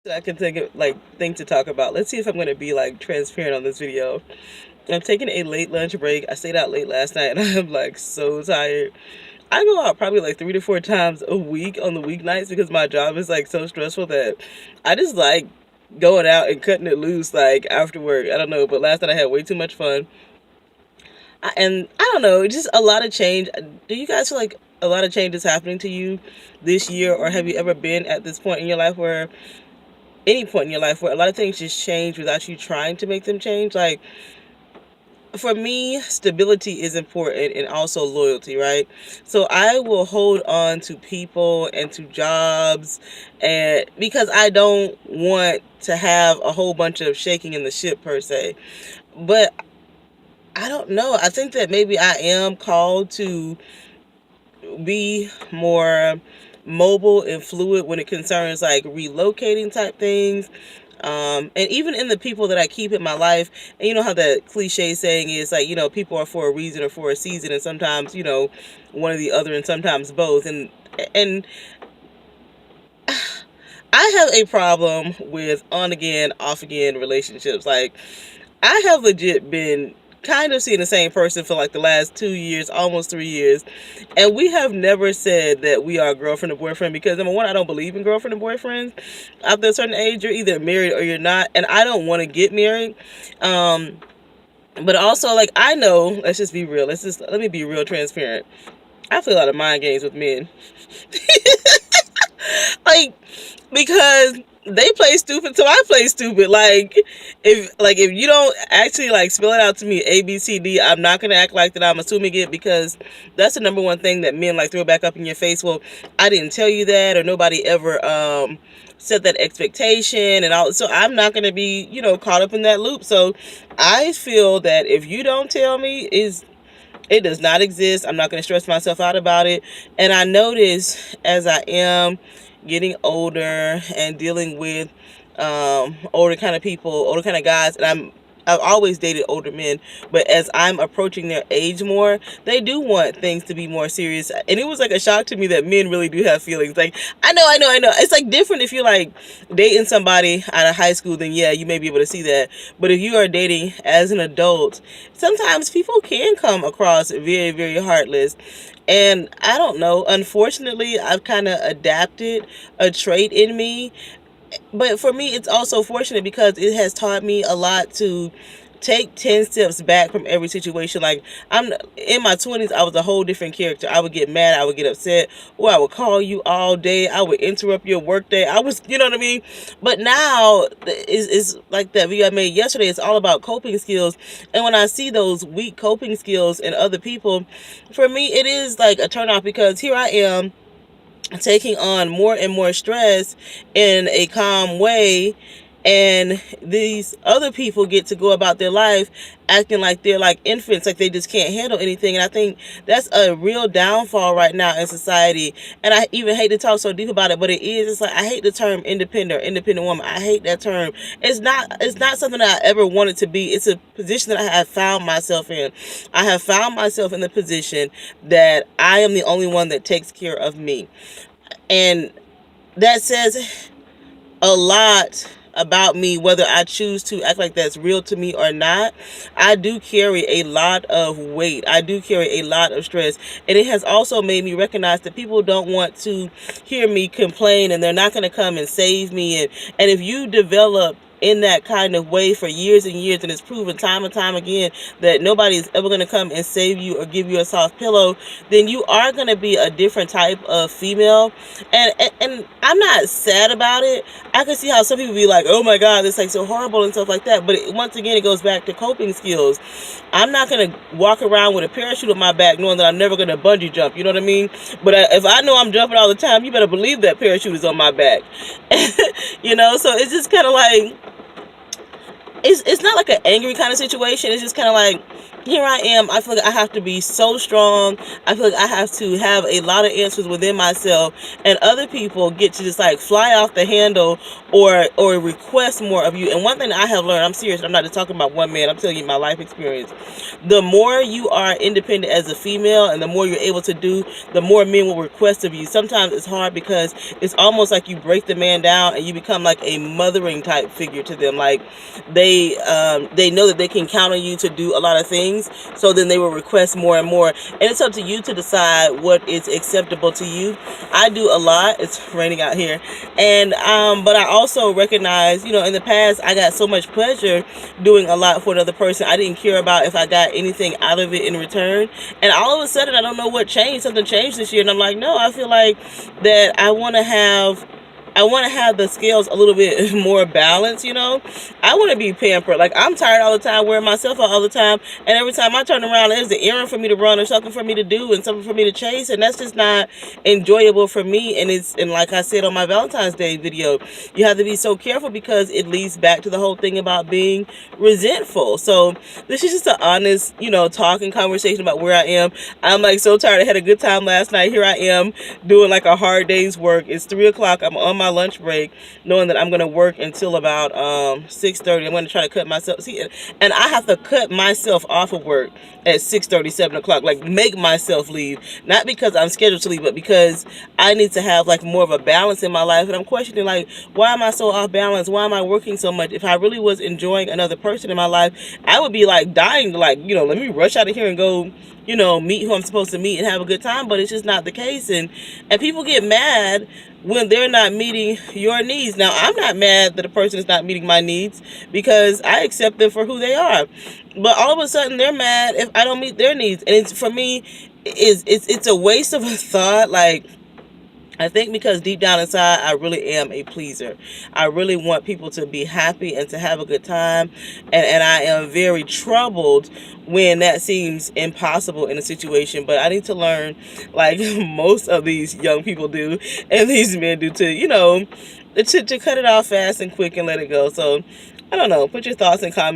I can think of thing to talk about. Let's see if I'm gonna be like transparent on this video. I'm taking a late lunch break. I stayed out late last night and I'm like so tired. I go out probably like 3 to 4 times a week on the weeknights because my job is like so stressful that I just like going out and cutting it loose like after work. I don't know, but last night I had way too much fun. And I don't know, just a lot of change. Do you guys feel like a lot of change is happening to you this year, or have you ever been at this point in your life where any point in your life where a lot of things just change without you trying to make them change? Like for me, stability is important and also loyalty, right? So I will hold on to people and to jobs and because I don't want to have a whole bunch of shaking in the ship per se. But I don't know. I think that maybe I am called to be more mobile and fluid when it concerns like relocating type things. And even in the people that I keep in my life, and you know how that cliche saying is like, people are for a reason or for a season, and sometimes, one or the other, and sometimes both. And I have a problem with on again, off again relationships. Like I have legit been kind of seeing the same person for like the last 2 years, almost 3 years. And we have never said that we are girlfriend and boyfriend because number one, I don't believe in girlfriend and boyfriends. After a certain age, you're either married or you're not. And I don't want to get married. Um, but also like I know, let's just be real. Let me be real transparent. I play a lot of mind games with men. Like because they play stupid, so I play stupid. Like if you don't actually like spell it out to me ABCD, I'm not gonna act like that I'm assuming it because that's the number one thing that men like throw back up in your face. Well, I didn't tell you that, or nobody ever set that expectation and all. So I'm not gonna be caught up in that loop. So I feel that if you don't tell me, is it does not exist. I'm not going to stress myself out about it. And I notice as I am getting older and dealing with older kind of people, older kind of guys, and I've always dated older men, but as I'm approaching their age more, they do want things to be more serious. And it was like a shock to me that men really do have feelings. Like, I know. It's like different if you're like dating somebody out of high school, then yeah, you may be able to see that. But if you are dating as an adult, sometimes people can come across very, very heartless. And I don't know, unfortunately, I've kind of adapted a trait in me, but for me it's also fortunate because it has taught me a lot to take 10 steps back from every situation. Like I'm in my 20s, I was a whole different character. I would get mad, I would get upset, or I would call you all day, I would interrupt your work day. I was, you know what I mean? But now it's like that video I made yesterday. It's all about coping skills. And when I see those weak coping skills in other people, for me it is like a turnoff because here I am taking on more and more stress in a calm way, and these other people get to go about their life acting like they're like infants, like they just can't handle anything. And I think that's a real downfall right now in society. And I even hate to talk so deep about it, but it is. It's like I hate the term independent or independent woman. I hate that term. It's not something that I ever wanted to be. It's a position that I have found myself in. I have found myself in the position that I am the only one that takes care of me. And that says a lot about me, whether I choose to act like that's real to me or not. I do carry a lot of weight. I do carry a lot of stress. And it has also made me recognize that people don't want to hear me complain, and they're not going to come and save me. And if you develop in that kind of way for years and years, and it's proven time and time again that nobody is ever going to come and save you or give you a soft pillow, then you are going to be a different type of female. And I'm not sad about it. I can see how some people be like, oh my god, it's like so horrible and stuff like that. But once again, it goes back to coping skills. I'm not going to walk around with a parachute on my back knowing that I'm never going to bungee jump, you know what I mean? But if I know I'm jumping all the time, you better believe that parachute is on my back. So it's just kind of like, it's not like an angry kind of situation. It's just kind of like, here I am. I feel like I have to be so strong. I feel like I have to have a lot of answers within myself, and other people get to just like fly off the handle or request more of you. And one thing that I have learned, I'm serious, I'm not just talking about one man, I'm telling you my life experience. The more you are independent as a female and the more you're able to do, the more men will request of you. Sometimes it's hard because it's almost like you break the man down and you become like a mothering type figure to them. Like they know that they can count on you to do a lot of things, so then they will request more and more. And it's up to you to decide what is acceptable to you. I do a lot. It's raining out here, and but I also recognize, you know, in the past I got so much pleasure doing a lot for another person. I didn't care about if I got anything out of it in return. And all of a sudden, I don't know what changed. Something changed this year, and I'm like, no, I feel like that I want to have the scales a little bit more balanced, you know. I want to be pampered. Like, I'm tired all the time, wearing myself out all the time, and every time I turn around, there's an errand for me to run or something for me to do and something for me to chase, and that's just not enjoyable for me. And like I said on my Valentine's Day video, you have to be so careful because it leads back to the whole thing about being resentful. So this is just an honest, you know, talk and conversation about where I am. I'm like so tired. I had a good time last night. Here I am doing like a hard day's work. It's 3 o'clock. I'm on my lunch break, knowing that I'm going to work until about 6:30. I'm going to try to cut myself, see, and I have to cut myself off of work at 6:30, 7 o'clock, like make myself leave, not because I'm scheduled to leave, but because I need to have like more of a balance in my life. And I'm questioning, like, why am I so off balance? Why am I working so much? If I really was enjoying another person in my life, I would be like dying to, like, you know, let me rush out of here and go, you know, meet who I'm supposed to meet and have a good time. But it's just not the case. And people get mad when they're not meeting your needs. Now, I'm not mad that a person is not meeting my needs because I accept them for who they are. But all of a sudden, they're mad if I don't meet their needs. And it's, for me, it's a waste of a thought. Like, I think because deep down inside, I really am a pleaser. I really want people to be happy and to have a good time. And I am very troubled when that seems impossible in a situation. But I need to learn, like most of these young people do, and these men do too, you know, to cut it off fast and quick and let it go. So, I don't know. Put your thoughts and comments.